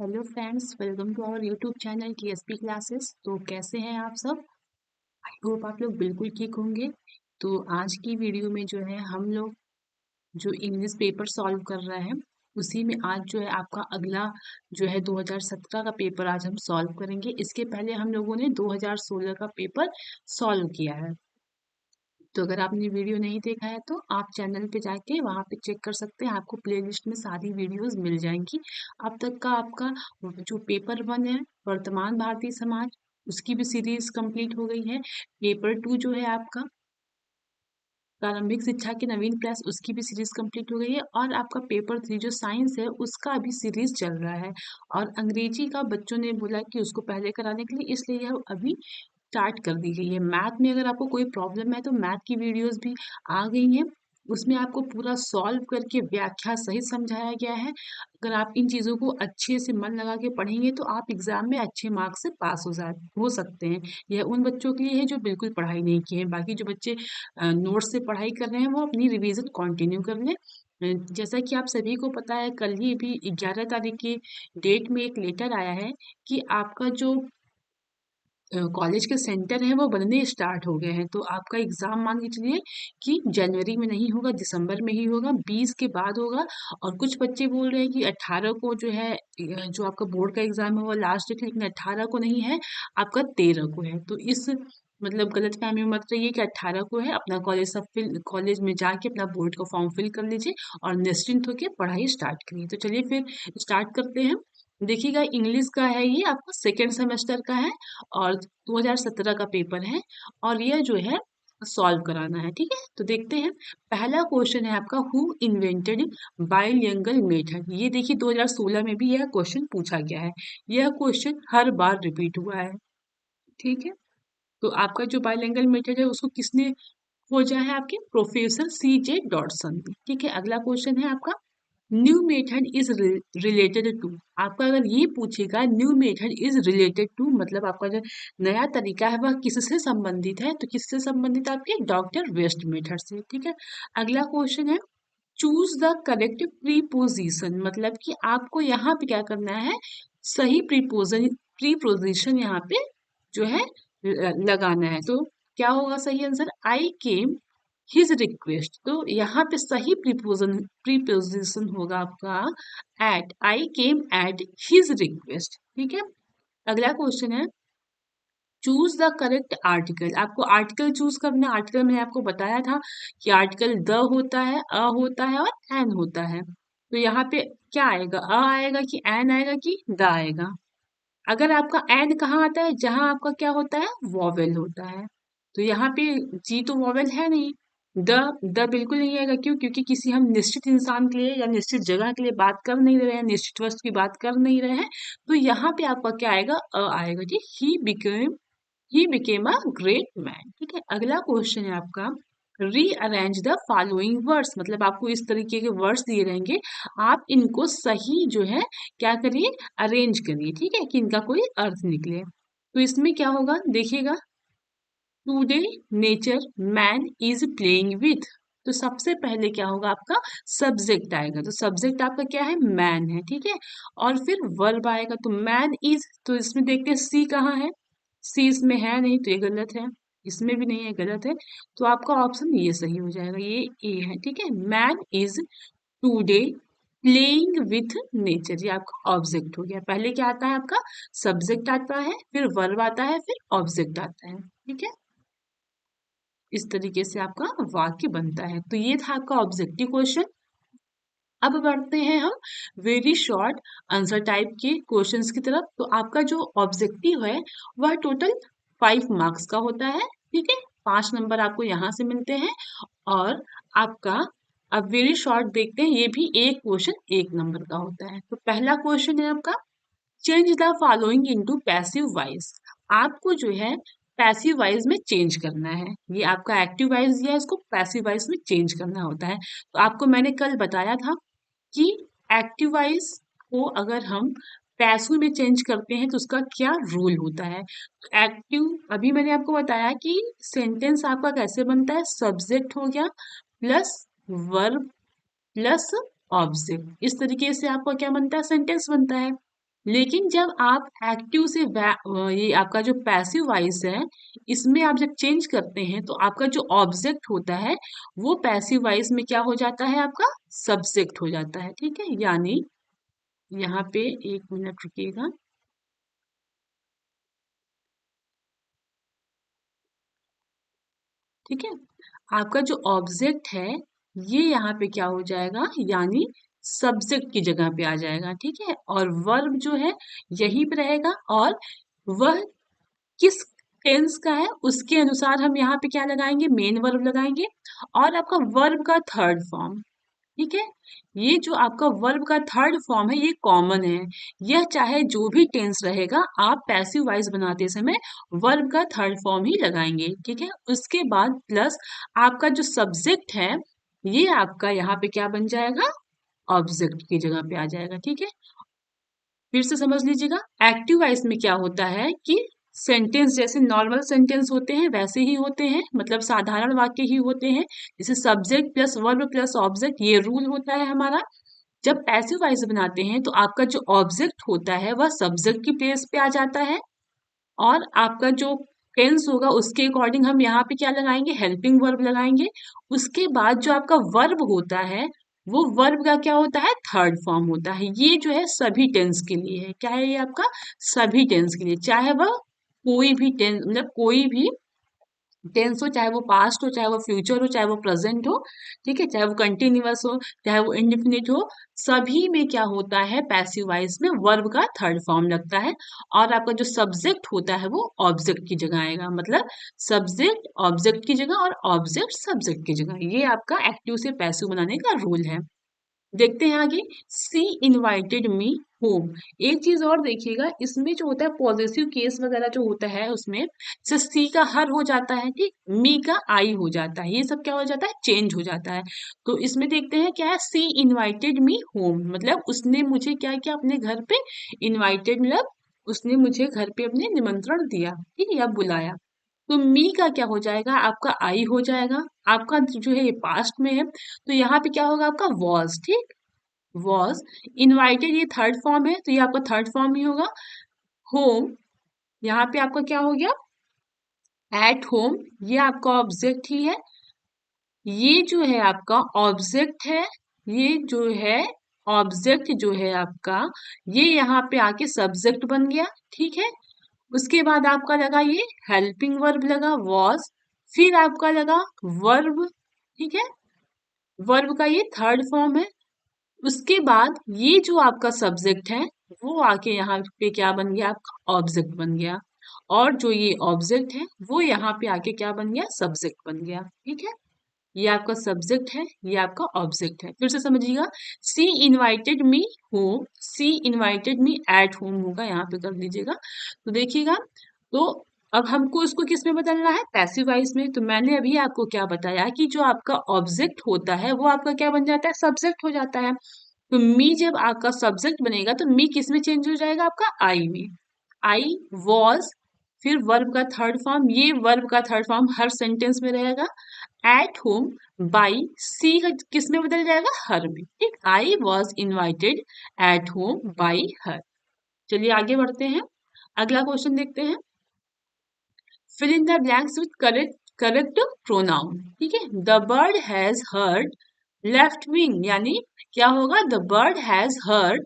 Hello friends, welcome to our YouTube channel TSP classes. तो कैसे हैं आप सब? आई होप आप लोग बिल्कुल ठीक होंगे। तो आज की वीडियो में जो है हम लोग जो इंग्लिश पेपर सॉल्व कर रहे हैं उसी में आज जो है आपका अगला जो है 2017 का पेपर आज हम सॉल्व करेंगे। इसके पहले हम लोगों ने 2016 का पेपर सॉल्व किया है। तो अगर आपने वीडियो नहीं देखा है तो आप चैनल पे जाके वहाँ पे चेक कर सकते हैं, आपको प्लेलिस्ट में सारी वीडियोस मिल जाएंगी। अब तक का आपका जो पेपर 1 है वर्तमान भारतीय समाज, उसकी भी सीरीज कंप्लीट हो गई है। पेपर 2 जो है आपका प्रारंभिक शिक्षा के नवीन प्रयास, उसकी भी सीरीज कंप्लीट हो गई है। और आपका पेपर 3 जो साइंस है उसका अभी सीरीज चल रहा है। और अंग्रेजी का बच्चों ने बोला कि उसको पहले कराने के लिए, इसलिए यह अभी स्टार्ट कर दी गई है। मैथ में अगर आपको कोई प्रॉब्लम है तो मैथ की वीडियोस भी आ गई हैं, उसमें आपको पूरा सॉल्व करके व्याख्या सहित समझाया गया है। अगर आप इन चीज़ों को अच्छे से मन लगा के पढ़ेंगे तो आप एग्जाम में अच्छे मार्क्स से पास हो सकते हैं। यह उन बच्चों के लिए है जो बिल्कुल पढ़ाई नहीं किए हैं। बाकी जो बच्चे नोट्स से पढ़ाई कर रहे हैं वो अपनी रिवीजन कंटिन्यू कर लें। जैसा कि आप सभी को पता है, कल ही भी 11 तारीख की डेट में एक लेटर आया है कि आपका जो कॉलेज के सेंटर हैं वो बनने स्टार्ट हो गए हैं। तो आपका एग्ज़ाम मान के चलिए कि जनवरी में नहीं होगा, दिसंबर में ही होगा, 20 के बाद होगा। और कुछ बच्चे बोल रहे हैं कि 18 को जो है जो आपका बोर्ड का एग्ज़ाम है वो लास्ट डेट है, लेकिन 18 को नहीं है, आपका 13 को है। तो इस मतलब गलतफहमी में मत रहिए कि 18 को है। अपना कॉलेज में जाके अपना बोर्ड का फॉर्म फिल कर लीजिए और निश्चिंत होकर पढ़ाई स्टार्ट करिए। तो चलिए फिर स्टार्ट करते हैं। देखिएगा, इंग्लिश का है, ये आपका सेकेंड सेमेस्टर का है और 2017 का पेपर है। और ये जो है सॉल्व कराना है, ठीक है। तो देखते हैं, पहला क्वेश्चन है आपका, हु इन्वेंटेड बाइलिंगुअल मेथड। ये देखिए 2016 में भी यह क्वेश्चन पूछा गया है। यह क्वेश्चन हर बार रिपीट हुआ है, ठीक है। तो आपका जो बाइलिंगुअल मेथड है उसको किसने खोजा है? आपके प्रोफेसर C.J. डॉटसन ने, ठीक है। अगला क्वेश्चन है आपका, new method is related to. आपका अगर ये पूछेगा new method is related to, मतलब आपका जो नया तरीका है वह किससे संबंधित है, तो किससे संबंधित है? आपके डॉक्टर वेस्ट मेथड से, ठीक है। अगला क्वेश्चन है, चूज द करेक्ट प्रीपोजिशन, मतलब कि आपको यहाँ पे क्या करना है, सही प्रीपोजिशन यहाँ पे जो है लगाना है। तो क्या होगा सही answer? I came his request. तो यहाँ पे सही प्रीपोजिशन होगा आपका at, I came at his request, ठीक है। अगला क्वेश्चन है, चूज द करेक्ट आर्टिकल। आपको आर्टिकल चूज करना है। आर्टिकल मैंने आपको बताया था कि आर्टिकल द होता है, अ होता है और एन होता है। तो यहाँ पे क्या आएगा? अ आएगा कि एन आएगा कि द आएगा? अगर आपका एन कहाँ आता है? जहां आपका क्या होता है? वॉवेल होता है। तो यहाँ पे जी तो वॉवेल है नहीं। द द बिल्कुल नहीं आएगा। क्यों? क्योंकि किसी हम निश्चित इंसान के लिए या निश्चित जगह के लिए बात कर नहीं रहे हैं, निश्चित वस्तु की बात कर नहीं रहे हैं। तो यहाँ पे आपका क्या आएगा? अ आएगा जी। He became a great man, ठीक है। अगला क्वेश्चन है आपका, रीअरेंज द फॉलोइंग वर्ड्स, मतलब आपको इस तरीके के वर्ड्स दिए रहेंगे, आप इनको सही जो है क्या करिए, अरेंज करिए, ठीक है, कि इनका कोई अर्थ निकले। तो इसमें क्या होगा देखिएगा, today nature man is playing with. तो सबसे पहले क्या होगा? आपका सब्जेक्ट आएगा। तो सब्जेक्ट आपका क्या है? मैन है, ठीक है। और फिर वर्ब आएगा। तो मैन इज, तो इसमें देखते हैं सी कहाँ है? सी इसमें है नहीं, तो ये गलत है। इसमें भी नहीं है, गलत है। तो आपका ऑप्शन ये सही हो जाएगा, ये ए है, ठीक है। Man is today playing with nature, ये आपका ऑब्जेक्ट हो गया। पहले क्या आता है? आपका सब्जेक्ट आता है, फिर वर्ब आता है, फिर ऑब्जेक्ट आता है, ठीक है। इस तरीके से आपका वाक्य बनता है। तो ये था आपका ऑब्जेक्टिव क्वेश्चन। अब बढ़ते हैं हम वेरी शॉर्ट आंसर टाइप के क्वेश्चंस की तरफ। तो आपका जो ऑब्जेक्टिव है वह टोटल 5 मार्क्स का होता है, ठीक है। 5 नंबर आपको यहाँ से मिलते हैं। और आपका अब वेरी शॉर्ट देखते हैं, ये भी एक क्वेश्चन 1 नंबर का होता है। तो पहला क्वेश्चन है आपका, change the following into passive voice. आपको जो है पैसिव वॉइस में चेंज करना है। ये आपका एक्टिव वॉइस दिया है, इसको पैसिव वॉइस में चेंज करना होता है। तो आपको मैंने कल बताया था कि एक्टिव वॉइस को अगर हम पैसिव में चेंज करते हैं तो उसका क्या रूल होता है। एक्टिव, अभी मैंने आपको बताया कि सेंटेंस आपका कैसे बनता है, सब्जेक्ट हो गया प्लस वर्ब प्लस ऑब्जेक्ट, इस तरीके से आपका क्या बनता है? सेंटेंस बनता है। लेकिन जब आप एक्टिव से ये आपका जो पैसिव वॉइस है, इसमें आप जब चेंज करते हैं तो आपका जो ऑब्जेक्ट होता है वो पैसिव वॉइस में क्या हो जाता है, आपका सब्जेक्ट हो जाता है। ठीक है, यानी यहाँ पे 1 मिनट रुकिएगा। ठीक है, आपका जो ऑब्जेक्ट है ये यहाँ पे क्या हो जाएगा, यानी सब्जेक्ट की जगह पे आ जाएगा। ठीक है, और वर्ब जो है यहीं पे रहेगा, और वह किस टेंस का है उसके अनुसार हम यहाँ पे क्या लगाएंगे, मेन वर्ब लगाएंगे। और आपका वर्ब का थर्ड फॉर्म, ठीक है, ये जो आपका वर्ब का थर्ड फॉर्म है ये कॉमन है। यह चाहे जो भी टेंस रहेगा, आप पैसिव वॉइस बनाते समय वर्ब का थर्ड फॉर्म ही लगाएंगे। ठीक है, उसके बाद प्लस आपका जो सब्जेक्ट है ये आपका यहाँ पे क्या बन जाएगा, ऑब्जेक्ट की जगह पे आ जाएगा। ठीक है, फिर से समझ लीजिएगा। एक्टिव वॉइस में क्या होता है कि सेंटेंस जैसे नॉर्मल सेंटेंस होते हैं वैसे ही होते हैं, मतलब साधारण वाक्य ही होते हैं, जैसे subject plus verb plus object, ये रूल होता है हमारा। जब पैसिव वॉइस बनाते हैं तो आपका जो ऑब्जेक्ट होता है वह सब्जेक्ट की प्लेस पे आ जाता है, और आपका जो टेंस होगा उसके अकॉर्डिंग हम यहाँ पे क्या लगाएंगे, हेल्पिंग वर्ब लगाएंगे। उसके बाद जो आपका वर्ब होता है वो वर्ब का क्या होता है, थर्ड फॉर्म होता है। ये जो है सभी टेंस के लिए है। क्या है ये आपका, सभी टेंस के लिए, चाहे वह कोई भी टेंस, मतलब कोई भी टेंस हो, चाहे वो पास्ट हो, चाहे वो फ्यूचर हो, चाहे वो प्रेजेंट हो। ठीक है, चाहे वो कंटिन्यूअस हो, चाहे वो इंडेफिनिट हो, सभी में क्या होता है, पैसिव वॉइस में वर्ब का थर्ड फॉर्म लगता है। और आपका जो सब्जेक्ट होता है वो ऑब्जेक्ट की जगह आएगा, मतलब सब्जेक्ट ऑब्जेक्ट की जगह और ऑब्जेक्ट सब्जेक्ट की जगह। ये आपका एक्टिव से पैसिव बनाने का रूल है। देखते हैं आगे। सी इनवाइटेड मी होम। एक चीज और देखिएगा, इसमें जो होता है पॉजिटिव केस वगैरह जो होता है उसमें से सी का हर हो जाता है, ठीक, मी का आई हो जाता है, ये सब क्या हो जाता है, चेंज हो जाता है। तो इसमें देखते हैं क्या है, सी इनवाइटेड मी होम, मतलब उसने मुझे क्या किया, अपने घर पे इनवाइटेड, मतलब उसने मुझे घर पे अपने निमंत्रण दिया, ठीक है, या बुलाया। तो मी का क्या हो जाएगा, आपका आई हो जाएगा। आपका जो है ये पास्ट में है, तो यहाँ पे क्या होगा, आपका वॉज, ठीक, वॉज। इनवाइटेड ये थर्ड फॉर्म है तो ये आपका थर्ड फॉर्म ही होगा। होम, यहाँ पे आपका क्या हो गया, एट होम, ये आपका ऑब्जेक्ट ही है। ये जो है आपका ऑब्जेक्ट है, ये जो है ऑब्जेक्ट जो है आपका, ये यहाँ पे आके सब्जेक्ट बन गया। ठीक है, उसके बाद आपका लगा ये हेल्पिंग वर्ब लगा वॉज, फिर आपका लगा वर्ब। ठीक है, वर्ब का ये थर्ड फॉर्म है। उसके बाद ये जो आपका सब्जेक्ट है वो आके यहाँ पे क्या बन गया, आपका ऑब्जेक्ट बन गया। और जो ये ऑब्जेक्ट है वो यहाँ पे आके क्या बन गया, सब्जेक्ट बन गया। ठीक है, ये आपका सब्जेक्ट है, ये आपका ऑब्जेक्ट है। फिर से समझिएगा। She invited me home, she invited me at home होगा, यहाँ पे कर लीजिएगा। तो देखिएगा, तो अब हमको इसको किस में बदलना है, पैसिव वॉइस में। तो मैंने अभी आपको क्या बताया कि जो आपका ऑब्जेक्ट होता है वो आपका क्या बन जाता है, सब्जेक्ट हो जाता है। तो मी जब आपका सब्जेक्ट बनेगा तो मी किस में चेंज हो जाएगा, आपका आई में। आई वॉज, फिर वर्ब का थर्ड फॉर्म, ये वर्ब का थर्ड फॉर्म हर सेंटेंस में रहेगा। एट होम, बाई, सी का किस में बदल जाएगा, हर में। ठीक, I was invited at home by her. चलिए आगे बढ़ते हैं, अगला क्वेश्चन देखते हैं। Fill in the blanks with correct correct pronoun. ठीक है, the bird has hurt left wing, यानी क्या होगा, the bird has hurt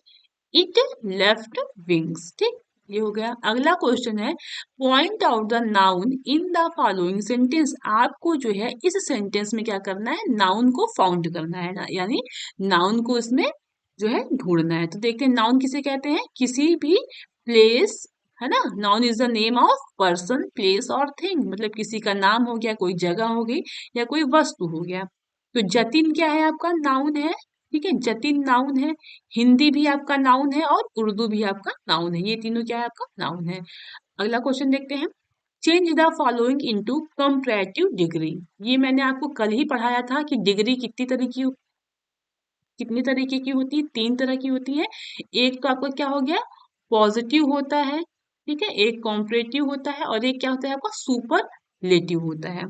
it left wings. ठीक, ये हो गया। अगला क्वेश्चन है, point out the noun in the following sentence. आपको जो है इस सेंटेंस में क्या करना है, नाउन को फाउंड करना है ना, यानी नाउन को इसमें जो है ढूंढना है। तो देखते हैं नाउन किसे कहते हैं, किसी भी प्लेस, है ना। Noun is the name of person, place और थिंग, मतलब किसी का नाम हो गया, कोई जगह हो गई, या कोई वस्तु हो गया। तो जतिन क्या है, आपका नाउन है। ठीक है, जतिन नाउन है। हिंदी भी आपका नाउन है और उर्दू भी आपका नाउन है, ये तीनों क्या है, आपका नाउन है। अगला क्वेश्चन देखते हैं। Change the following into comparative degree. ये मैंने आपको कल ही पढ़ाया था कि डिग्री कितनी तरीके की होती है, 3 तरह की होती है। एक तो आपका क्या हो गया, पॉजिटिव होता है, ठीक है, एक कॉम्परेटिव होता है, और एक क्या होता है आपका सुपरलेटिव होता है।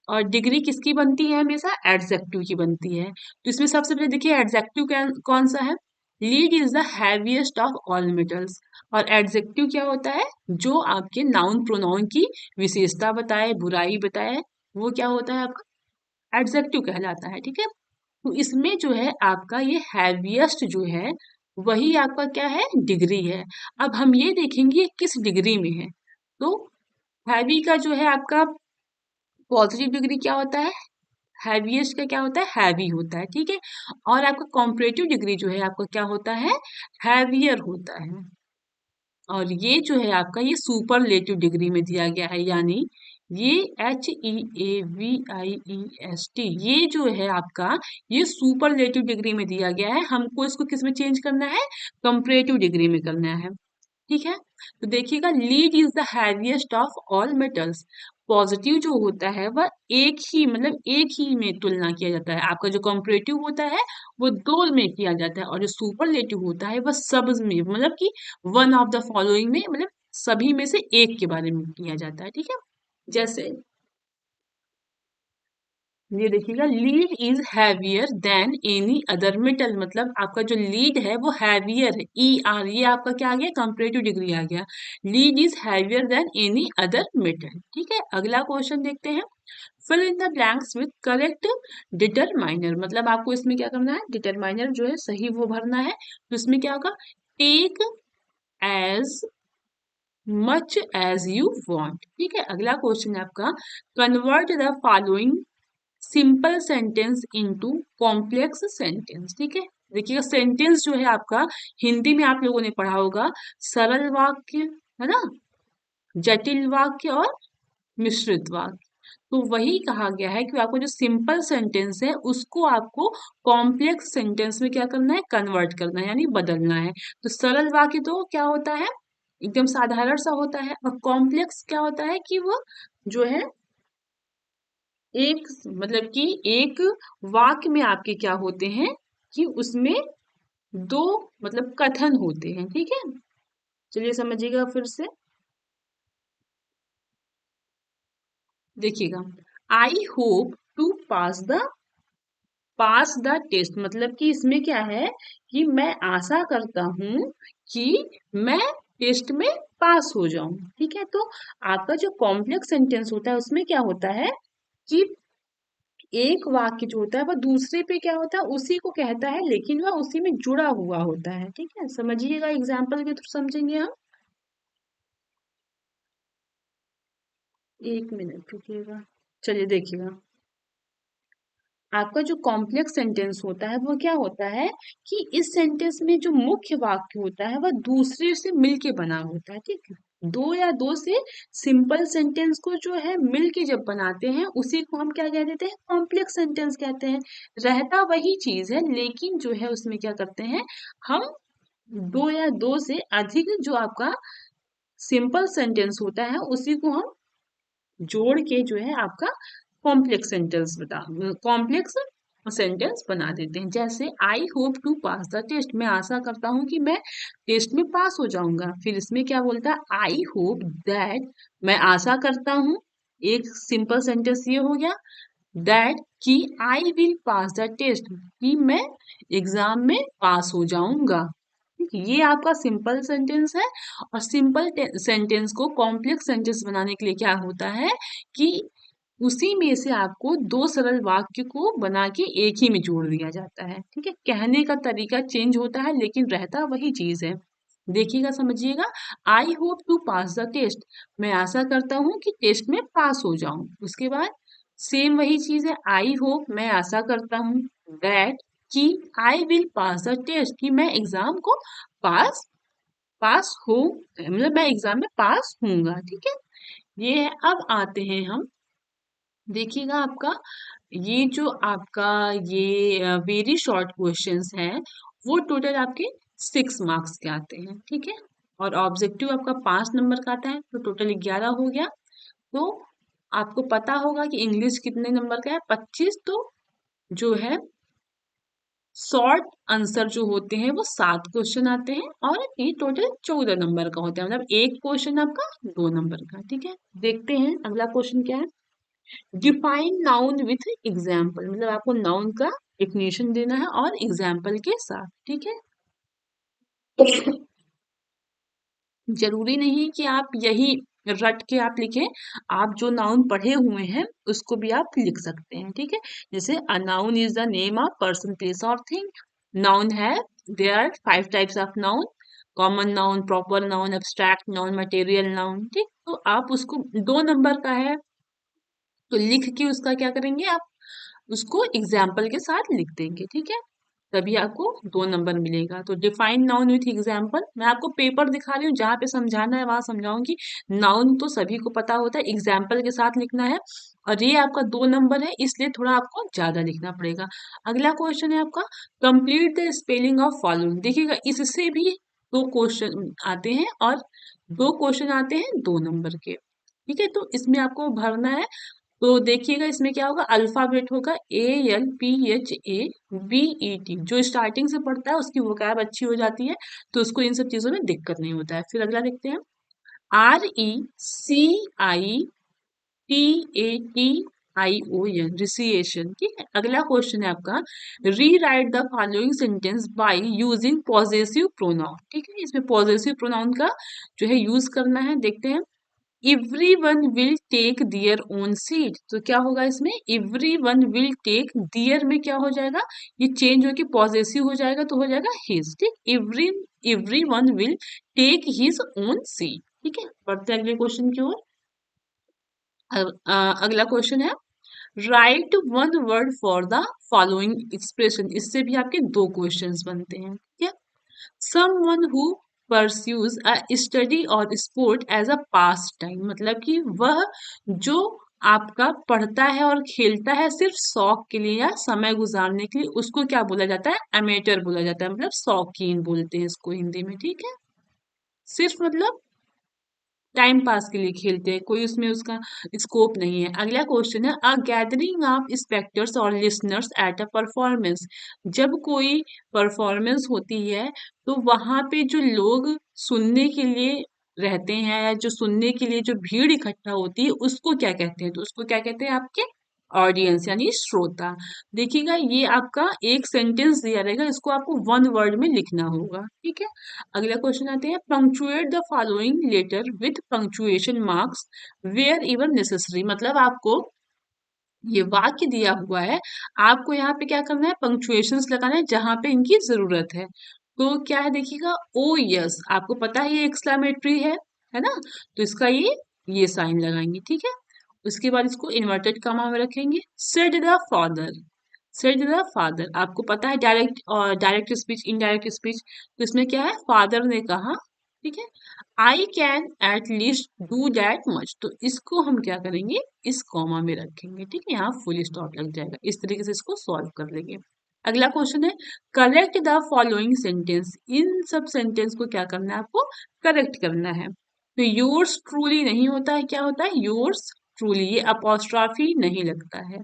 और डिग्री किसकी बनती है, हमेशा एडजेक्टिव की बनती है। तो इसमें सबसे पहले देखिए एडजेक्टिव कौन सा है, lead is the heaviest of all metals. और एडजेक्टिव क्या होता है, जो आपके नाउन प्रोनाउन की विशेषता बताए, बुराई बताए, वो क्या होता है आपका एडजेक्टिव कहलाता है। ठीक है, तो इसमें जो है आपका ये हैवीएस्ट जो है वही आपका क्या है, डिग्री है। अब हम ये देखेंगे ये किस डिग्री में है। तो हैवी का जो है आपका पॉजिटिव डिग्री क्या होता है, हैवीएस्ट का क्या होता है, हैवी होता है। ठीक है, और आपका कॉम्परेटिव डिग्री जो है आपका क्या होता है, हैवियर होता है। और ये जो है आपका ये सुपरलेटिव डिग्री में दिया गया है, यानी ये HEAVIEST ये जो है आपका ये सुपरलेटिव डिग्री में दिया गया है। हमको इसको किस में चेंज करना है, कंपरेटिव डिग्री में करना है। ठीक है, तो देखिएगा lead is the heaviest of all metals. Positive जो होता है वह एक ही मतलब एक ही में तुलना किया जाता है। आपका जो कंपैरेटिव होता है वो दो में किया जाता है, और जो सुपरलेटिव होता है वह सब में मतलब कि वन ऑफ द फॉलोइंग में मतलब सभी में से एक के बारे में किया जाता है। ठीक है, जैसे ये देखिएगा lead is heavier than any other metal, मतलब आपका जो लीड है वो हैवियर है, ER ये आपका क्या आ गया, कंपैरेटिव डिग्री आ गया। Lead is heavier than any other metal. ठीक है, अगला क्वेश्चन देखते हैं। Fill in the blanks with correct determiner, मतलब आपको इसमें क्या करना है, डिटरमाइनर जो है सही वो भरना है। तो इसमें क्या होगा, take as much as you want. ठीक है, अगला क्वेश्चन है आपका, convert the following simple sentence into complex sentence. ठीक है, देखिएगा सेंटेंस जो है आपका हिंदी में आप लोगों ने पढ़ा होगा सरल वाक्य, है ना, जटिल वाक्य और मिश्रित वाक्य। तो वही कहा गया है कि आपको जो सिंपल सेंटेंस है उसको आपको कॉम्प्लेक्स सेंटेंस में क्या करना है, कन्वर्ट करना है, यानी बदलना है। तो सरल वाक्य तो क्या होता है, एकदम साधारण सा होता है, और कॉम्प्लेक्स क्या होता है कि वो जो है एक मतलब कि एक वाक्य में आपके क्या होते हैं कि उसमें दो मतलब कथन होते हैं। ठीक है, चलिए समझिएगा फिर से, देखिएगा I hope to pass the test, मतलब कि इसमें क्या है कि मैं आशा करता हूं कि मैं टेस्ट में पास हो जाऊं। ठीक है, तो आपका जो कॉम्प्लेक्स सेंटेंस होता है उसमें क्या होता है कि एक वाक्य जो होता है वह दूसरे पे क्या होता है, उसी को कहता है, लेकिन वह उसी में जुड़ा हुआ होता है। ठीक है, समझिएगा एग्जाम्पल के थ्रू समझेंगे हम। एक मिनट रुकिएगा, चलिए देखिएगा, आपका जो कॉम्प्लेक्स सेंटेंस होता है वो क्या होता है कि इस सेंटेंस में जो मुख्य वाक्य होता है वह दूसरे से मिलके बना होता है। ठीक है, दो या दो से सिंपल सेंटेंस को जो है मिलके जब बनाते हैं उसी को हम क्या कह देते हैं, कॉम्प्लेक्स सेंटेंस कहते हैं। रहता वही चीज है, लेकिन जो है उसमें क्या करते हैं हम, दो या दो से अधिक जो आपका सिंपल सेंटेंस होता है उसी को हम जोड़ के जो है आपका कॉम्प्लेक्स सेंटेंस बना देते हैं। जैसे I hope to pass the test, मैं आशा करता हूं कि मैं टेस्ट में पास हो जाऊंगा। फिर इसमें क्या बोलता है, आई होप दैट, मैं आशा करता हूं, एक सिंपल सेंटेंस ये हो गया, दैट कि I will pass the test, कि मैं एग्जाम में पास हो जाऊंगा। ठीक है, ये आपका सिंपल सेंटेंस है। और सिंपल सेंटेंस को कॉम्प्लेक्स सेंटेंस बनाने के लिए क्या होता है कि उसी में से आपको दो सरल वाक्य को बना के एक ही में जोड़ दिया जाता है। ठीक है, कहने का तरीका चेंज होता है लेकिन रहता वही चीज है। देखिएगा समझिएगा, I hope to pass the test, मैं आशा करता हूँ कि टेस्ट में पास हो जाऊं। उसके बाद सेम वही चीज है, आई होप मैं आशा करता हूँ, दैट कि I will pass the test, कि मैं एग्जाम को पास पास हो मतलब मैं एग्जाम में पास होऊंगा। ठीक है, ये है। अब आते हैं हम, देखिएगा आपका ये जो आपका ये वेरी शॉर्ट क्वेश्चंस हैं वो टोटल आपके 6 मार्क्स के आते हैं। ठीक है, और ऑब्जेक्टिव आपका 5 नंबर का आता है, तो टोटल 11 हो गया। तो आपको पता होगा कि इंग्लिश कितने नंबर का है, 25। तो जो है शॉर्ट आंसर जो होते हैं वो 7 क्वेश्चन आते हैं, और ये टोटल 14 नंबर का होता है, मतलब एक क्वेश्चन आपका 2 नंबर का। ठीक है, देखते हैं अगला क्वेश्चन क्या है। डिफाइन नाउन विथ एग्जाम्पल, मतलब आपको नाउन का डिफिनेशन देना है और एग्जाम्पल के साथ। ठीक है, जरूरी नहीं कि आप यही रट के आप लिखें, आप जो नाउन पढ़े हुए हैं उसको भी आप लिख सकते हैं, ठीक है। जैसे a noun is the name of person, place और थिंग। नाउन है, there are 5 types of noun: common noun, proper noun, abstract noun, material noun, ठीक। तो आप उसको 2 नंबर का है तो लिख के उसका क्या करेंगे आप, उसको एग्जाम्पल के साथ लिख देंगे, ठीक है। तभी आपको 2 नंबर मिलेगा। तो डिफाइन नाउन विथ एग्जाम्पल, मैं आपको पेपर दिखा रही हूँ, जहाँ पे समझाना है वहां समझाऊंगी। नाउन तो सभी को पता होता है, एग्जाम्पल के साथ लिखना है। और ये आपका 2 नंबर है, इसलिए थोड़ा आपको ज्यादा लिखना पड़ेगा। अगला क्वेश्चन है आपका, complete the spelling of following. देखिएगा, इससे भी 2 क्वेश्चन आते हैं और 2 क्वेश्चन आते हैं 2 नंबर के, ठीक है। तो इसमें आपको भरना है। तो देखिएगा, इसमें क्या होगा, अल्फाबेट होगा ALPHABET। जो स्टार्टिंग से पढ़ता है उसकी वोकैब अच्छी हो जाती है, तो उसको इन सब चीजों में दिक्कत नहीं होता है। फिर अगला देखते हैं, RECITATION, रिसिएशन, ठीक है। अगला क्वेश्चन है आपका, री right the following sentence by using possessive pronoun, ठीक है। इसमें पॉजेसिव प्रोनाउन का जो है यूज करना है, देखते हैं। Everyone will take their own seat, तो क्या होगा इसमें, एवरीवन विल टेक, दियर में क्या हो जाएगा, ये चेंज होके पॉजेसिव हो जाएगा तो हो जाएगा हिज, ठीक। Everyone will take his own seat, ठीक है। बढ़ते हैं अगले क्वेश्चन की ओर। अगला क्वेश्चन है, right 1 word for the following expression. इससे भी आपके 2 क्वेश्चंस बनते हैं, ठीक है। someone who pursues a study or sport as a past time, मतलब कि वह जो आपका पढ़ता है और खेलता है सिर्फ शौक के लिए या समय गुजारने के लिए, उसको क्या बोला जाता है, अमेटर बोला जाता है, मतलब शौकीन बोलते हैं इसको हिंदी में, ठीक है। सिर्फ मतलब टाइम पास के लिए खेलते हैं, कोई उसमें उसका स्कोप नहीं है। अगला क्वेश्चन है, अ गैदरिंग ऑफ स्पेक्टर्स और लिसनर्स एट अ परफॉर्मेंस। जब कोई परफॉर्मेंस होती है तो वहां पे जो लोग सुनने के लिए रहते हैं, या जो सुनने के लिए जो भीड़ इकट्ठा होती है, उसको क्या कहते हैं, तो उसको क्या कहते हैं आपके ऑडियंस यानी श्रोता। देखिएगा, ये आपका एक सेंटेंस दिया रहेगा, इसको आपको 1 वर्ड में लिखना होगा, ठीक है। अगला क्वेश्चन आते हैं, punctuate the following letter with punctuation marks wherever necessary. मतलब आपको ये वाक्य दिया हुआ है, आपको यहाँ पे क्या करना है, पंक्चुएशंस लगाना है जहां पे इनकी जरूरत है। तो क्या है, देखिएगा, ओ यस, आपको पता है ये एक्सक्लेमेटरी है ना, तो इसका ये साइन लगाएंगे, ठीक है। उसके बाद इसको इन्वर्टेड कॉमा में रखेंगे। Said the father, said the father, आपको पता है डायरेक्ट और डायरेक्ट स्पीच, इनडायरेक्ट स्पीच, तो इसमें क्या है, फादर ने कहा, ठीक है। I can at least do that much, तो इसको हम क्या करेंगे, इस कॉमा में रखेंगे, ठीक है। यहाँ फुल स्टॉप लग जाएगा, इस तरीके से इसको सॉल्व कर लेंगे। अगला क्वेश्चन है, करेक्ट द फॉलोइंग सेंटेंस। इन सब सेंटेंस को क्या करना है, आपको करेक्ट करना है। तो योर्स ट्रूली नहीं होता है, क्या होता है, योर्स ट्रूली, ये अपॉस्ट्रॉफी नहीं लगता है।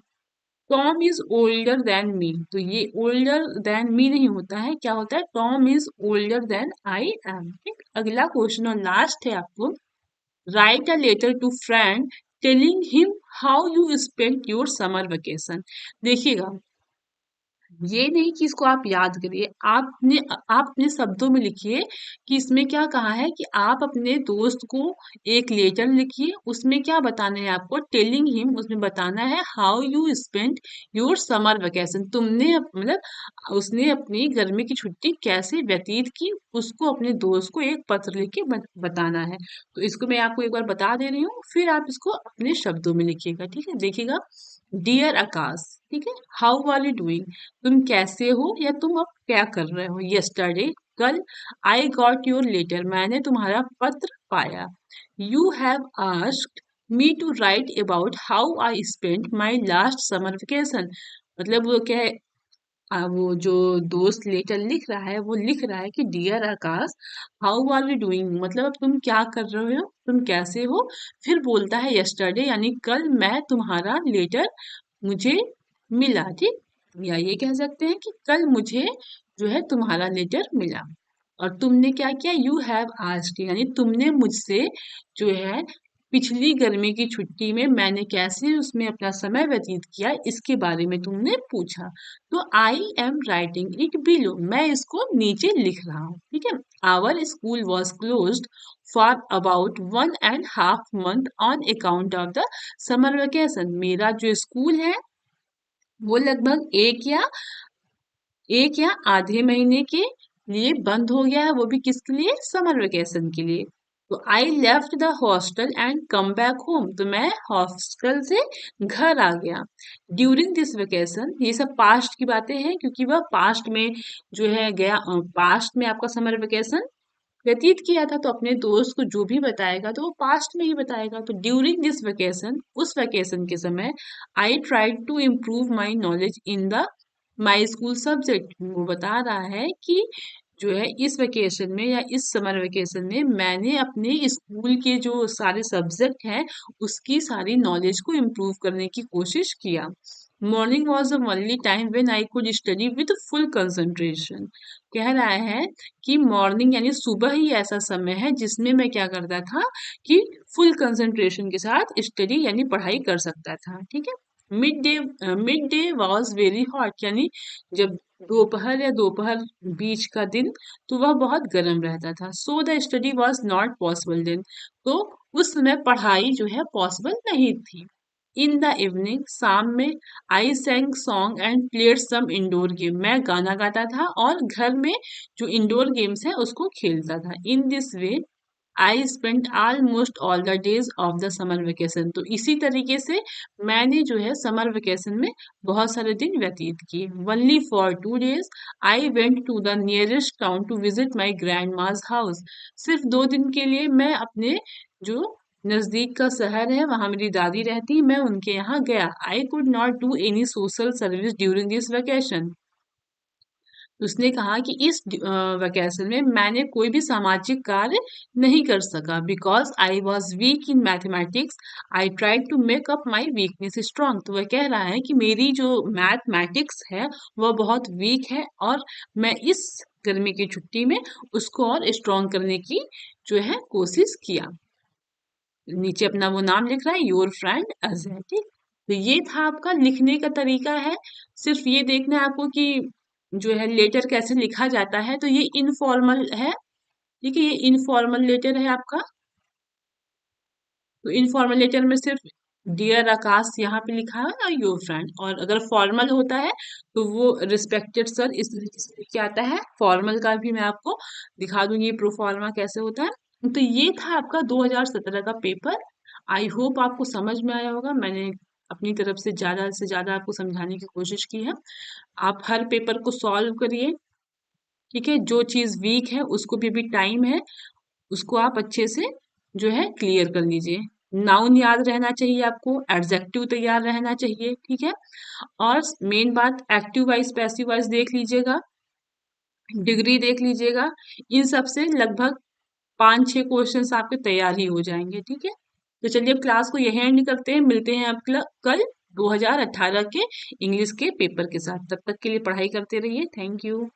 Tom is older than me, तो ये ओल्डर देन मी नहीं होता है, क्या होता है, Tom is older than I am, ठीक। अगला क्वेश्चन और लास्ट है आपको, write a letter to friend telling him how you spend your summer vacation. देखिएगा, ये नहीं कि इसको आप याद करिए, आप अपने शब्दों में लिखिए कि इसमें क्या कहा है, कि आप अपने दोस्त को एक लेटर लिखिए, उसमें क्या बताना है आपको, टेलिंग हिम, उसमें बताना है how you spend your summer vacation, तुमने मतलब उसने अपनी गर्मी की छुट्टी कैसे व्यतीत की, उसको अपने दोस्त को एक पत्र लिख के बताना है। तो इसको मैं आपको एक बार बता दे रही हूँ, फिर आप इसको अपने शब्दों में लिखिएगा, ठीक है। देखिएगा, डियर आकाश, ठीक है, हाउ आर यू डूइंग, तुम कैसे हो या तुम अब क्या कर रहे हो। यस्टरडे, कल, आई गॉट योर लेटर, मैंने तुम्हारा पत्र पाया। You have asked me to write about how I spent my last summer vacation, मतलब वो क्या है, वो जो दोस्त लेटर लिख रहा है वो लिख रहा है कि dear Akash, how are you doing, मतलब अब तुम क्या कर रहे हो, तुम कैसे हो। फिर बोलता है यस्टरडे, यानी कल मैं तुम्हारा लेटर मुझे मिला, ठीक। या ये कह सकते हैं कि कल मुझे जो है तुम्हारा लेटर मिला। और तुमने क्या किया, यू हैव आस्क्ड, यानी तुमने मुझसे जो है पिछली गर्मी की छुट्टी में मैंने कैसे उसमें अपना समय व्यतीत किया इसके बारे में तुमने पूछा। तो I am writing it below, मैं इसको नीचे लिख रहा हूँ, ठीक है। Our school was closed for about 1.5 month on account of the summer vacation. मेरा जो स्कूल है वो लगभग एक या आधे महीने के लिए बंद हो गया है, वो भी किसके लिए, समर वेकेशन के लिए। तो I left the hostel and come back home, तो मैं हॉस्टल से घर आ गया। ड्यूरिंग दिस वेकेशन, ये सब पास्ट की बातें हैं क्योंकि वह पास्ट में जो है गया, पास्ट में आपका समर वेकेशन व्यतीत किया था, तो अपने दोस्त को जो भी बताएगा तो वो पास्ट में ही बताएगा। तो ड्यूरिंग दिस वेकेशन, उस वेकेशन के समय, I tried to improve my knowledge in the my school subject. वो बता रहा है कि जो है इस वेकेशन में या इस समर वेकेशन में मैंने अपने स्कूल के जो सारे सब्जेक्ट हैं उसकी सारी नॉलेज को इम्प्रूव करने की कोशिश किया। Morning was the only time when I could study with full concentration. कह रहा है कि मॉर्निंग यानी सुबह ही ऐसा समय है जिसमें मैं क्या करता था कि फुल कंसंट्रेशन के साथ स्टडी यानी पढ़ाई कर सकता था, ठीक है। Mid day was very hot, यानी जब दोपहर या दोपहर बीच का दिन तो वह बहुत गर्म रहता था। So the study was not possible then, तो उस समय पढ़ाई जो है पॉसिबल नहीं थी। इन द इवनिंग, शाम में, I sang song and played some indoor game, मैं गाना गाता था और घर में जो इंडोर गेम्स है उसको खेलता था। In this way I spent almost all the days of the summer vacation, तो इसी तरीके से मैंने जो है समर वेकेशन में बहुत सारे दिन व्यतीत किए। Only for 2 days I went to the nearest town to visit my grandma's house, सिर्फ 2 दिन के लिए मैं अपने जो नजदीक का शहर है वहां मेरी दादी रहती, मैं उनके यहाँ गया। I could not do any social service during this vacation, उसने कहा कि इस वेकेशन में मैंने कोई भी सामाजिक कार्य नहीं कर सका, because I was weak in mathematics I tried to make up my weakness strong. तो वह कह रहा है कि मेरी जो मैथमेटिक्स है वह बहुत वीक है और मैं इस गर्मी की छुट्टी में उसको और स्ट्रांग करने की जो है कोशिश किया। नीचे अपना वो नाम लिख रहा है, योर फ्रेंड अजय, ठीक। तो ये था आपका लिखने का तरीका है। सिर्फ ये देखना है आपको कि जो है लेटर कैसे लिखा जाता है, तो ये इनफॉर्मल है, ठीक है, ये इनफॉर्मल लेटर है आपका। तो इनफॉर्मल लेटर में सिर्फ डियर आकाश यहाँ पे लिखा है और योर फ्रेंड, और अगर फॉर्मल होता है तो वो रिस्पेक्टेड सर इस तरीके से लिख के आता है। फॉर्मल का भी मैं आपको दिखा दूंगी प्रो फॉर्मा कैसे होता है। तो ये था आपका 2017 का पेपर। आई होप आपको समझ में आया होगा, मैंने अपनी तरफ से ज्यादा आपको समझाने की कोशिश की है। आप हर पेपर को सॉल्व करिए, ठीक है। जो चीज वीक है उसको भी अभी टाइम है, उसको आप अच्छे से जो है क्लियर कर लीजिए। नाउन याद रहना चाहिए आपको, एडजेक्टिव तैयार रहना चाहिए, ठीक है। और मेन बात एक्टिव वाइज पैसिव वाइज देख लीजिएगा, डिग्री देख लीजिएगा। इन सब से लगभग 5-6 क्वेश्चंस आपके तैयार ही हो जाएंगे, ठीक है। तो चलिए अब क्लास को यही एंड करते हैं, मिलते हैं अब कल 2018 के इंग्लिश के पेपर के साथ। तब तक के लिए पढ़ाई करते रहिए। Thank you.